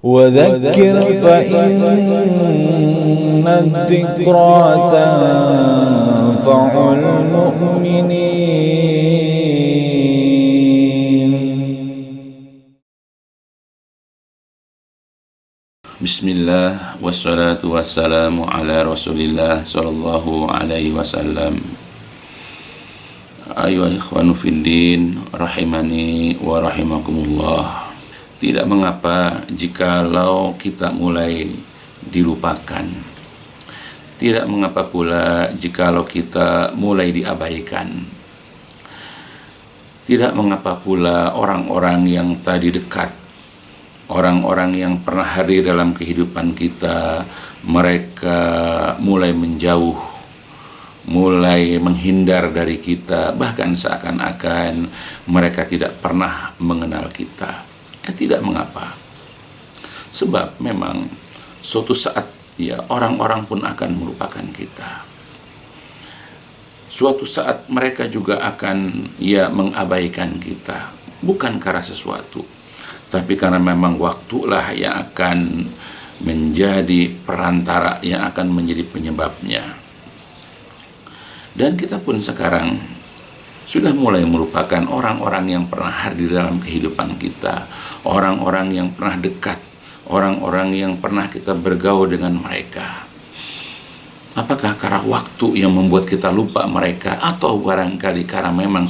وذكر فإن الذكرى تنفع المؤمنين. Bismillah wassalatu wassalamu ala Rasulillah sallallahu alaihi wasallam. Ayyuhal ikhwanu fiddin rahimani wa rahimakumullah. Tidak mengapa jikalau kita mulai dilupakan. Tidak mengapa pula jikalau kita mulai diabaikan. Tidak mengapa pula orang-orang yang tadi dekat, orang-orang yang pernah hadir dalam kehidupan kita, mereka mulai menjauh, mulai menghindar dari kita, bahkan seakan-akan mereka tidak pernah mengenal kita. Tidak mengapa, sebab memang suatu saat orang-orang pun akan melupakan kita. Suatu saat mereka juga akan mengabaikan kita, bukan karena sesuatu, tapi karena memang waktulah yang akan menjadi perantara, yang akan menjadi penyebabnya. Dan kita pun sekarang sudah mulai melupakan orang-orang yang pernah hadir dalam kehidupan kita, orang-orang yang pernah dekat, orang-orang yang pernah kita bergaul dengan mereka. Apakah karena waktu yang membuat kita lupa mereka, atau barangkali karena memang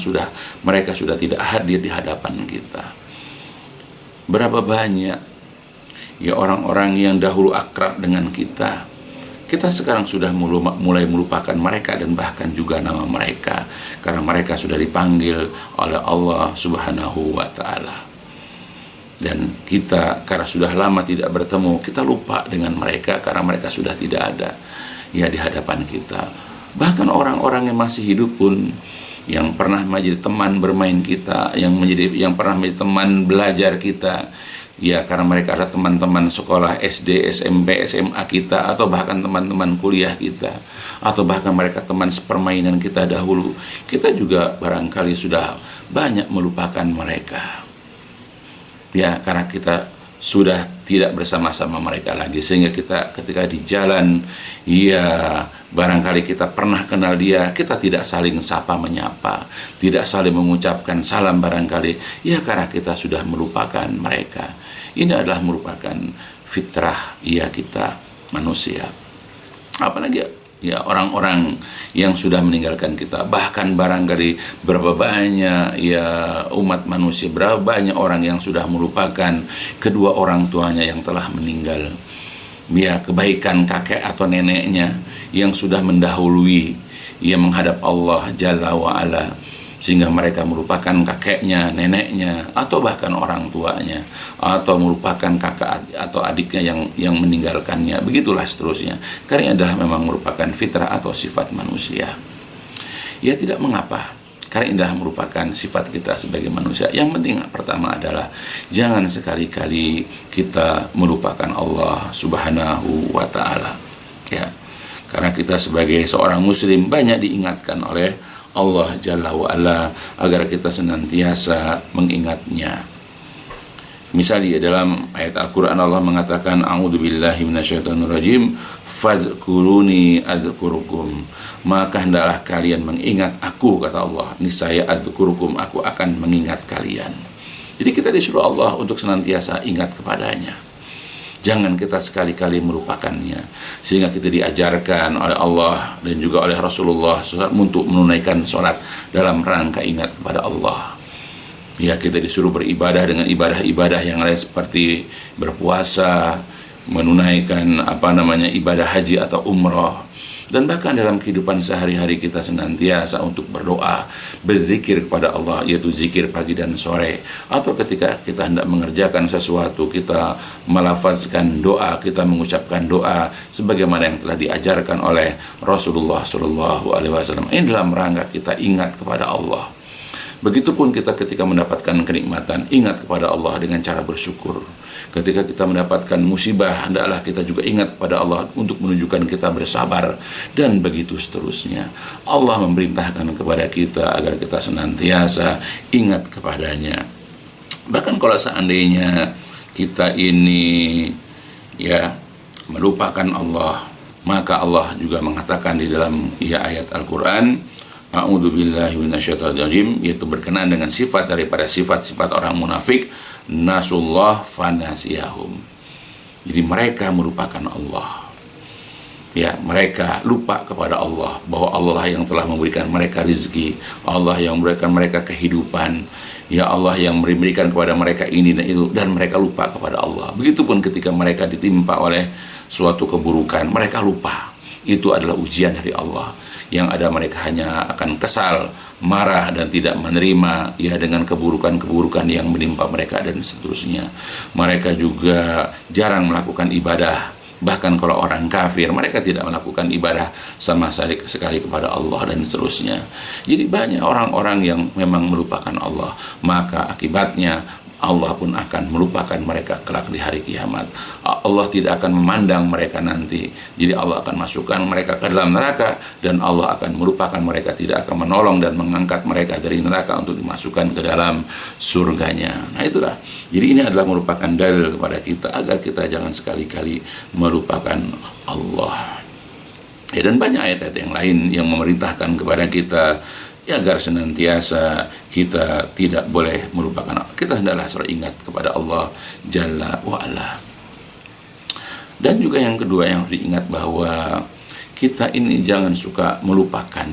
mereka sudah tidak hadir di hadapan kita? Berapa banyak orang-orang yang dahulu akrab dengan kita sekarang sudah mulai melupakan mereka, dan bahkan juga nama mereka, karena mereka sudah dipanggil oleh Allah Subhanahu wa ta'ala. Dan kita karena sudah lama tidak bertemu, kita lupa dengan mereka karena mereka sudah tidak ada di hadapan kita. Bahkan orang-orang yang masih hidup pun, yang pernah menjadi teman bermain kita, yang pernah menjadi teman belajar kita, karena mereka adalah teman-teman sekolah SD, SMP, SMA kita, atau bahkan teman-teman kuliah kita, atau bahkan mereka teman sepermainan kita dahulu, kita juga barangkali sudah banyak melupakan mereka. Karena kita sudah tidak bersama-sama mereka lagi, sehingga kita ketika di jalan, barangkali kita pernah kenal dia, kita tidak saling sapa menyapa, tidak saling mengucapkan salam barangkali, karena kita sudah melupakan mereka. Ini adalah merupakan fitrah kita manusia. Apalagi orang-orang yang sudah meninggalkan kita, bahkan barangkali berapa banyak umat manusia, berapa banyak orang yang sudah melupakan kedua orang tuanya yang telah meninggal, kebaikan kakek atau neneknya yang sudah mendahului menghadap Allah Jalla wa'ala, sehingga mereka melupakan kakeknya, neneknya, atau bahkan orang tuanya, atau melupakan kakak atau adiknya yang meninggalkannya. Begitulah seterusnya. Karena ini adalah memang merupakan fitrah atau sifat manusia. Tidak mengapa, karena ini adalah merupakan sifat kita sebagai manusia. Yang penting pertama adalah jangan sekali-kali kita melupakan Allah Subhanahu wa ta'ala. Karena kita sebagai seorang muslim banyak diingatkan oleh Allah Jalla wa'ala agar kita senantiasa mengingatnya. Misalnya dalam ayat Al-Quran Allah mengatakan, a'udzubillahi minasyaitonirrajim, fadhkuruni adzkurukum, maka hendaklah kalian mengingat aku, kata Allah, niscaya adzkurukum, aku akan mengingat kalian. Jadi kita disuruh Allah untuk senantiasa ingat kepadanya. Jangan kita sekali-kali melupakannya, sehingga kita diajarkan oleh Allah dan juga oleh Rasulullah SAW untuk menunaikan sholat dalam rangka ingat kepada Allah. Kita disuruh beribadah dengan ibadah-ibadah yang lain seperti berpuasa, menunaikan ibadah haji atau umrah, dan bahkan dalam kehidupan sehari-hari kita senantiasa untuk berdoa, berzikir kepada Allah, yaitu zikir pagi dan sore, atau ketika kita hendak mengerjakan sesuatu, kita melafazkan doa, kita mengucapkan doa sebagaimana yang telah diajarkan oleh Rasulullah SAW. Ini dalam rangka kita ingat kepada Allah. Begitupun kita ketika mendapatkan kenikmatan, ingat kepada Allah dengan cara bersyukur. Ketika kita mendapatkan musibah, hendaklah kita juga ingat kepada Allah untuk menunjukkan kita bersabar, dan begitu seterusnya. Allah memerintahkan kepada kita agar kita senantiasa ingat kepadanya. Bahkan kalau seandainya kita ini ya melupakan Allah, maka Allah juga mengatakan di dalam ayat Al-Qur'an, a'udzubillahi minasyaitonirrajim, yaitu berkenaan dengan sifat daripada sifat-sifat orang munafik, nasullah fanasiyahum. Jadi mereka melupakan Allah. Ya, mereka lupa kepada Allah, bahwa Allah yang telah memberikan mereka rezeki, Allah yang memberikan mereka kehidupan, ya Allah yang memberikan kepada mereka ini dan itu, dan mereka lupa kepada Allah. Begitupun ketika mereka ditimpa oleh suatu keburukan, mereka lupa itu adalah ujian dari Allah. Yang ada mereka hanya akan kesal, marah, dan tidak menerima ya dengan keburukan-keburukan yang menimpa mereka dan seterusnya. Mereka juga jarang melakukan ibadah. Bahkan kalau orang kafir, mereka tidak melakukan ibadah sama sekali kepada Allah dan seterusnya. Jadi banyak orang-orang yang memang melupakan Allah, maka akibatnya Allah pun akan melupakan mereka kelak di hari kiamat. Allah tidak akan memandang mereka nanti. Jadi Allah akan masukkan mereka ke dalam neraka, dan Allah akan melupakan mereka, tidak akan menolong dan mengangkat mereka dari neraka untuk dimasukkan ke dalam surganya. Nah itulah. Jadi ini adalah merupakan dalil kepada kita agar kita jangan sekali-kali melupakan Allah. Ya, dan banyak ayat-ayat yang lain yang memerintahkan kepada kita ya agar senantiasa kita tidak boleh melupakan Allah. Kita hendaklah selalu ingat kepada Allah Jalla wa'ala. Dan juga yang kedua yang harus diingat, bahwa kita ini jangan suka melupakan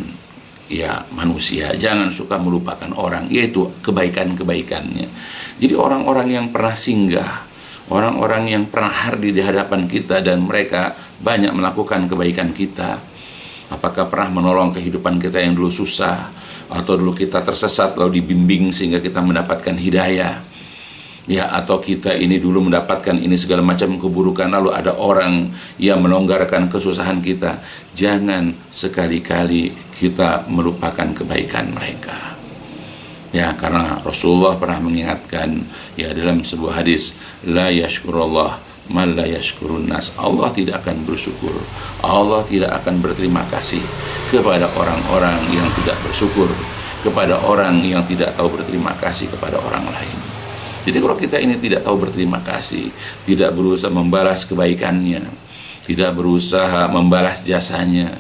ya manusia, jangan suka melupakan orang, yaitu kebaikan-kebaikannya. Jadi orang-orang yang pernah singgah, orang-orang yang pernah hadir di hadapan kita dan mereka banyak melakukan kebaikan kita, apakah pernah menolong kehidupan kita yang dulu susah, atau dulu kita tersesat lalu dibimbing sehingga kita mendapatkan hidayah, ya, atau kita ini dulu mendapatkan ini segala macam keburukan lalu ada orang yang melonggarkan kesusahan kita. Jangan sekali-kali kita melupakan kebaikan mereka. Ya, karena Rasulullah pernah mengingatkan ya dalam sebuah hadis, la yashkurullah man la yashkurun nas. Allah tidak akan bersyukur, Allah tidak akan berterima kasih kepada orang-orang yang tidak bersyukur, kepada orang yang tidak tahu berterima kasih kepada orang lain. Jadi kalau kita ini tidak tahu berterima kasih, tidak berusaha membalas kebaikannya, tidak berusaha membalas jasanya,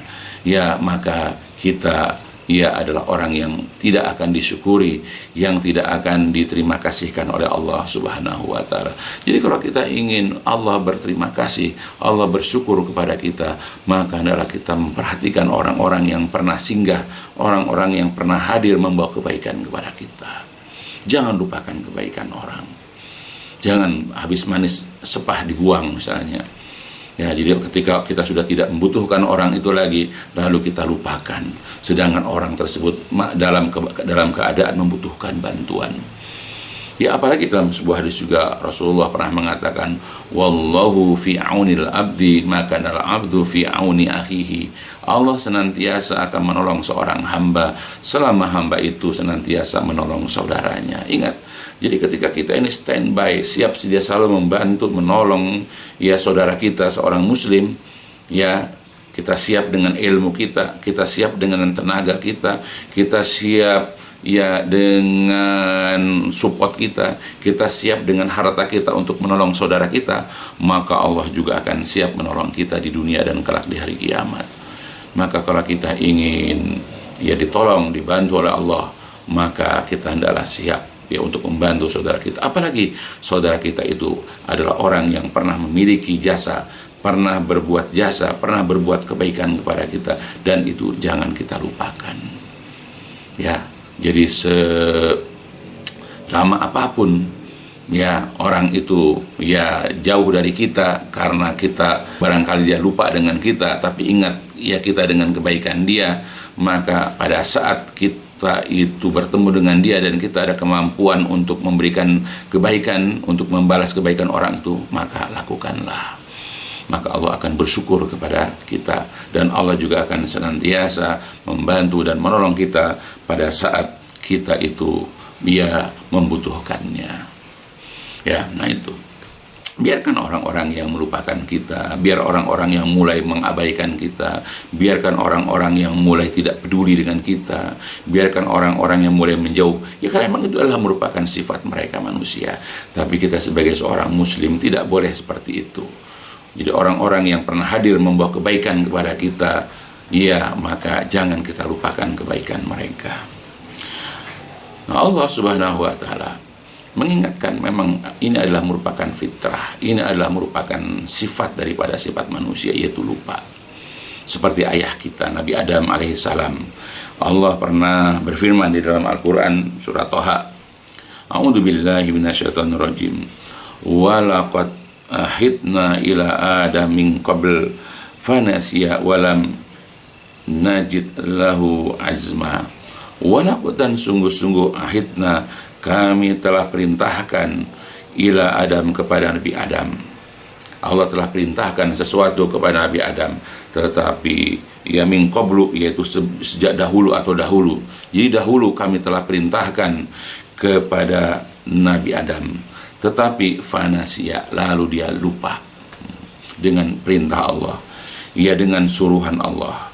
ya maka kita ia adalah orang yang tidak akan disyukuri, yang tidak akan diterima kasihkan oleh Allah Subhanahu wa ta'ala. Jadi kalau kita ingin Allah berterima kasih, Allah bersyukur kepada kita, maka adalah kita memperhatikan orang-orang yang pernah singgah, orang-orang yang pernah hadir membawa kebaikan kepada kita. Jangan lupakan kebaikan orang. Jangan habis manis sepah dibuang misalnya. Ya, jadi ketika kita sudah tidak membutuhkan orang itu lagi, lalu kita lupakan, sedangkan orang tersebut dalam keadaan membutuhkan bantuan. Ya, apalagi dalam sebuah hadis juga Rasulullah pernah mengatakan, wallahu fi aunil abdi maka al abdu fi auni akhihi. Allah senantiasa akan menolong seorang hamba selama hamba itu senantiasa menolong saudaranya. Ingat, jadi ketika kita ini standby, siap sedia selalu membantu, menolong ya saudara kita seorang muslim, ya kita siap dengan ilmu kita siap dengan tenaga kita siap ya dengan support kita siap dengan harta kita untuk menolong saudara kita, maka Allah juga akan siap menolong kita di dunia dan kelak di hari kiamat. Maka kalau kita ingin ya ditolong, dibantu oleh Allah, maka kita hendaklah siap ya untuk membantu saudara kita. Apalagi saudara kita itu adalah orang yang pernah memiliki jasa, pernah berbuat jasa, pernah berbuat kebaikan kepada kita, dan itu jangan kita lupakan. Ya, jadi selama apapun ya orang itu ya jauh dari kita karena kita barangkali dia lupa dengan kita, tapi ingat ya kita dengan kebaikan dia, maka pada saat kita itu bertemu dengan dia dan kita ada kemampuan untuk memberikan kebaikan, untuk membalas kebaikan orang itu, maka lakukanlah. Maka Allah akan bersyukur kepada kita, dan Allah juga akan senantiasa membantu dan menolong kita pada saat kita itu membutuhkannya. Ya, nah itu. Biarkan orang-orang yang melupakan kita, biar orang-orang yang mulai mengabaikan kita, biarkan orang-orang yang mulai tidak peduli dengan kita, biarkan orang-orang yang mulai menjauh. Ya karena memang itu adalah merupakan sifat mereka manusia. Tapi kita sebagai seorang muslim tidak boleh seperti itu. Jadi orang-orang yang pernah hadir membawa kebaikan kepada kita, ya maka jangan kita lupakan kebaikan mereka. Nah, Allah Subhanahu wa taala mengingatkan memang ini adalah merupakan fitrah, ini adalah merupakan sifat daripada sifat manusia, yaitu lupa. Seperti ayah kita Nabi Adam alaihissalam, Allah pernah berfirman di dalam Al-Quran surah Toha, A'udzu billahi minasyaitonir rajim, wa laqad ahidna ila adam min qabl fanasiya walam najid lahu azma. Walaqad, dan sungguh-sungguh, ahidna, kami telah perintahkan ila Adam, kepada Nabi Adam. Allah telah perintahkan sesuatu kepada Nabi Adam, tetapi ya min qablu, yaitu sejak dahulu atau dahulu. Jadi dahulu kami telah perintahkan kepada Nabi Adam, tetapi fanasiya, lalu dia lupa dengan perintah Allah, ya dengan suruhan Allah.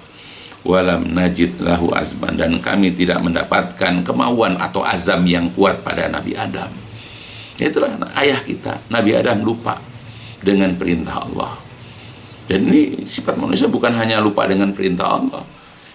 Walam najid lahu azman, dan kami tidak mendapatkan kemauan atau azam yang kuat pada Nabi Adam. Itulah ayah kita Nabi Adam lupa dengan perintah Allah. Dan ini sifat manusia, bukan hanya lupa dengan perintah Allah,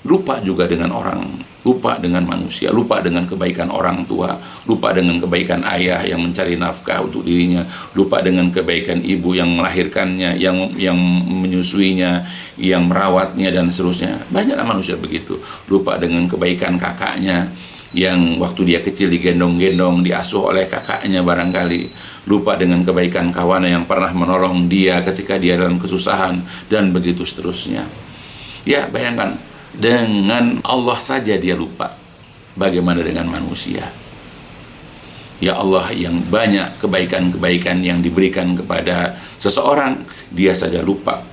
lupa juga dengan orang, lupa dengan manusia, lupa dengan kebaikan orang tua, lupa dengan kebaikan ayah yang mencari nafkah untuk dirinya, lupa dengan kebaikan ibu yang melahirkannya, yang menyusuinya, yang merawatnya, dan seterusnya. Banyaklah manusia begitu. Lupa dengan kebaikan kakaknya yang waktu dia kecil digendong-gendong, diasuh oleh kakaknya barangkali. Lupa dengan kebaikan kawannya yang pernah menolong dia ketika dia dalam kesusahan, dan begitu seterusnya. Ya, bayangkan, dengan Allah saja dia lupa, bagaimana dengan manusia? Ya Allah yang banyak kebaikan-kebaikan yang diberikan kepada seseorang, dia saja lupa.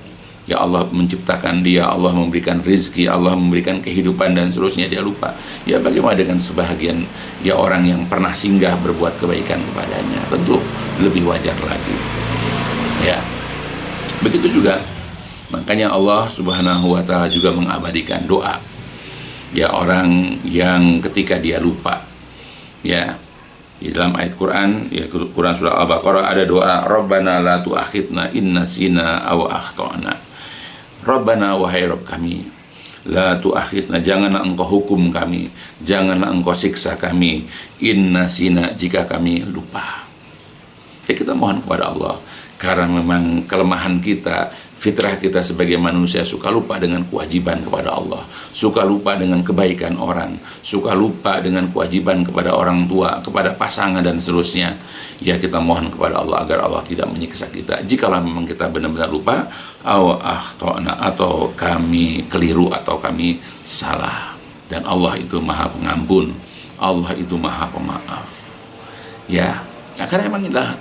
Ya Allah menciptakan dia, Allah memberikan rizki, Allah memberikan kehidupan, dan seterusnya, dia lupa. Ya bagaimana dengan sebahagian ya orang yang pernah singgah berbuat kebaikan kepadanya? Tentu lebih wajar lagi. Ya, begitu juga. Makanya Allah Subhanahu wa taala juga mengabadikan doa. Ya orang yang ketika dia lupa, ya di dalam ayat Quran, ya Quran surah Al-Baqarah ada doa, Rabbana la tu'akhidna in nasina aw akhtana. Rabbana, wahai Rabb kami, la tu'akhidna, janganlah engkau hukum kami, janganlah engkau siksa kami, in nasina, jika kami lupa. Ya kita mohon kepada Allah, karena memang kelemahan kita, fitrah kita sebagai manusia suka lupa dengan kewajiban kepada Allah, suka lupa dengan kebaikan orang, suka lupa dengan kewajiban kepada orang tua, kepada pasangan, dan seterusnya. Ya kita mohon kepada Allah agar Allah tidak menyiksa kita jikalau memang kita benar-benar lupa, atau kami keliru, atau kami salah. Dan Allah itu maha pengampun, Allah itu maha pemaaf. Ya, nah, karena memang inilah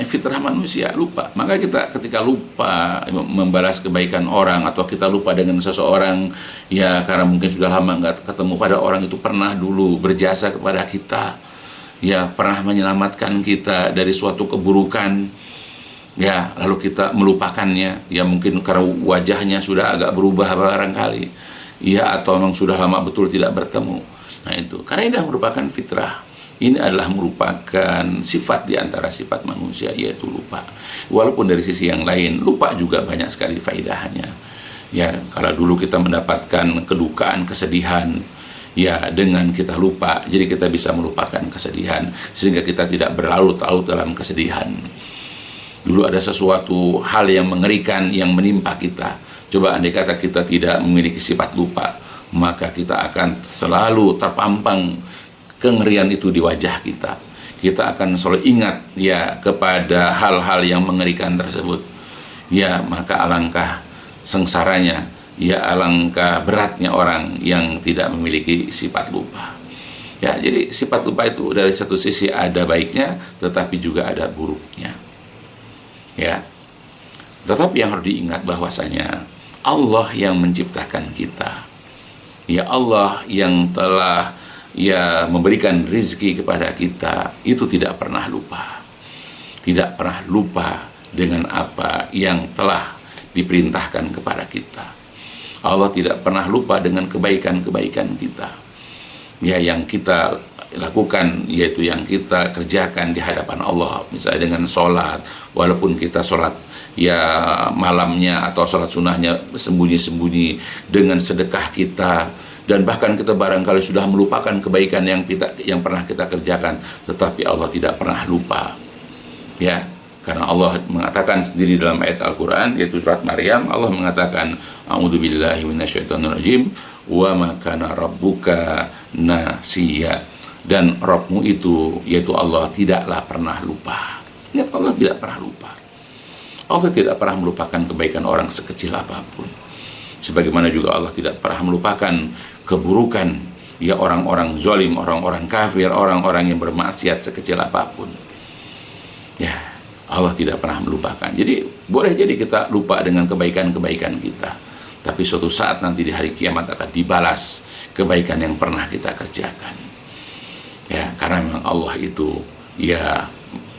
fitrah manusia, lupa. Maka kita ketika lupa membalas kebaikan orang, atau kita lupa dengan seseorang, ya karena mungkin sudah lama nggak ketemu, pada orang itu pernah dulu berjasa kepada kita, ya pernah menyelamatkan kita dari suatu keburukan, ya lalu kita melupakannya, ya mungkin karena wajahnya sudah agak berubah barangkali, ya atau memang sudah lama betul tidak bertemu. Nah itu karena ini merupakan fitrah. Ini adalah merupakan sifat di antara sifat manusia, yaitu lupa. Walaupun dari sisi yang lain, lupa juga banyak sekali faedahnya. Ya, kalau dulu kita mendapatkan kedukaan, kesedihan, ya dengan kita lupa, jadi kita bisa melupakan kesedihan, sehingga kita tidak berlarut-larut dalam kesedihan. Dulu ada sesuatu hal yang mengerikan yang menimpa kita. Coba andai kata kita tidak memiliki sifat lupa, maka kita akan selalu terpampang kengerian itu di wajah kita. Kita akan selalu ingat ya kepada hal-hal yang mengerikan tersebut. Ya, maka alangkah sengsaranya, ya alangkah beratnya orang yang tidak memiliki sifat lupa. Ya, jadi sifat lupa itu dari satu sisi ada baiknya, tetapi juga ada buruknya. Ya. Tetapi yang harus diingat bahwasanya Allah yang menciptakan kita. Ya Allah yang telah ya memberikan rizki kepada kita, itu tidak pernah lupa. Tidak pernah lupa dengan apa yang telah diperintahkan kepada kita. Allah tidak pernah lupa dengan kebaikan-kebaikan kita. Ya, yang kita lakukan, yaitu yang kita kerjakan di hadapan Allah, misalnya dengan sholat, walaupun kita sholat ya malamnya atau sholat sunnahnya sembunyi-sembunyi, dengan sedekah kita, dan bahkan kita barangkali sudah melupakan kebaikan yang pernah kita kerjakan, tetapi Allah tidak pernah lupa. Ya, karena Allah mengatakan sendiri dalam ayat Al-Quran, yaitu surat Maryam, Allah mengatakan, a'udzubillahi minasyaitonirrajim, wa ma kana rabbuka nasiya. Dan Rabbmu itu, yaitu Allah, tidaklah pernah lupa. Ingat, Allah tidak pernah lupa. Allah tidak pernah melupakan kebaikan orang sekecil apapun. Sebagaimana juga Allah tidak pernah melupakan keburukan ya orang-orang zalim, orang-orang kafir, orang-orang yang bermaksiat sekecil apapun. Ya, Allah tidak pernah melupakan. Jadi boleh jadi kita lupa dengan kebaikan-kebaikan kita, tapi suatu saat nanti di hari kiamat akan dibalas kebaikan yang pernah kita kerjakan. Ya, karena memang Allah itu ya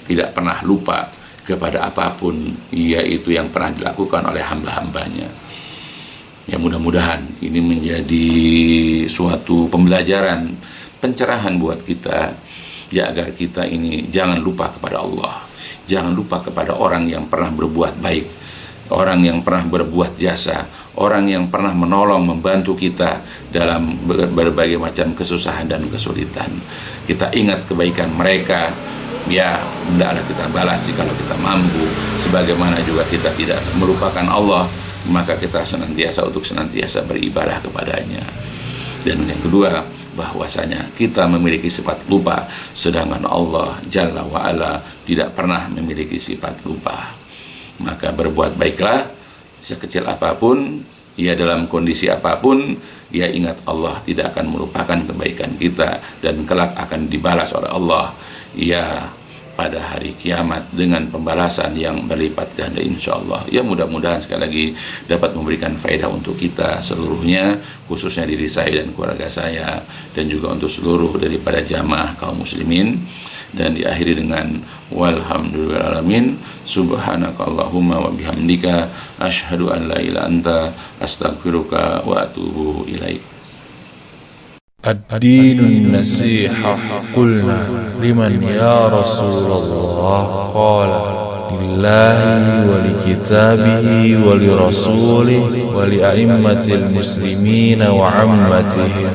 tidak pernah lupa kepada apapun yaitu yang pernah dilakukan oleh hamba-hambanya. Ya, mudah-mudahan ini menjadi suatu pembelajaran, pencerahan buat kita, ya, agar kita ini jangan lupa kepada Allah, jangan lupa kepada orang yang pernah berbuat baik, orang yang pernah berbuat jasa, orang yang pernah menolong, membantu kita dalam berbagai macam kesusahan dan kesulitan. Kita ingat kebaikan mereka, ya, hendaklah kita balas kalau kita mampu. Sebagaimana juga kita tidak melupakan Allah, maka kita senantiasa beribadah kepadanya. Dan yang kedua, bahwasanya kita memiliki sifat lupa, sedangkan Allah Jalla wa'ala tidak pernah memiliki sifat lupa. Maka berbuat baiklah sekecil apapun, ya, dalam kondisi apapun, ya, ingat Allah tidak akan melupakan kebaikan kita, dan kelak akan dibalas oleh Allah, ya, pada hari kiamat dengan pembalasan yang berlipat ganda insyaallah. Ya, mudah-mudahan sekali lagi dapat memberikan faedah untuk kita seluruhnya, khususnya diri saya dan keluarga saya, dan juga untuk seluruh daripada jamaah kaum muslimin. Dan diakhiri dengan walhamdulillahalamin, subhanakallahumma wa bihamdika, asyhadu an la ilaha anta, astaghfiruka wa atubu ilaik. الدين النصيحة قلنا لمن يا رسول الله قال لله ولكتابه ولرسوله ولأئمة المسلمين وعمتهم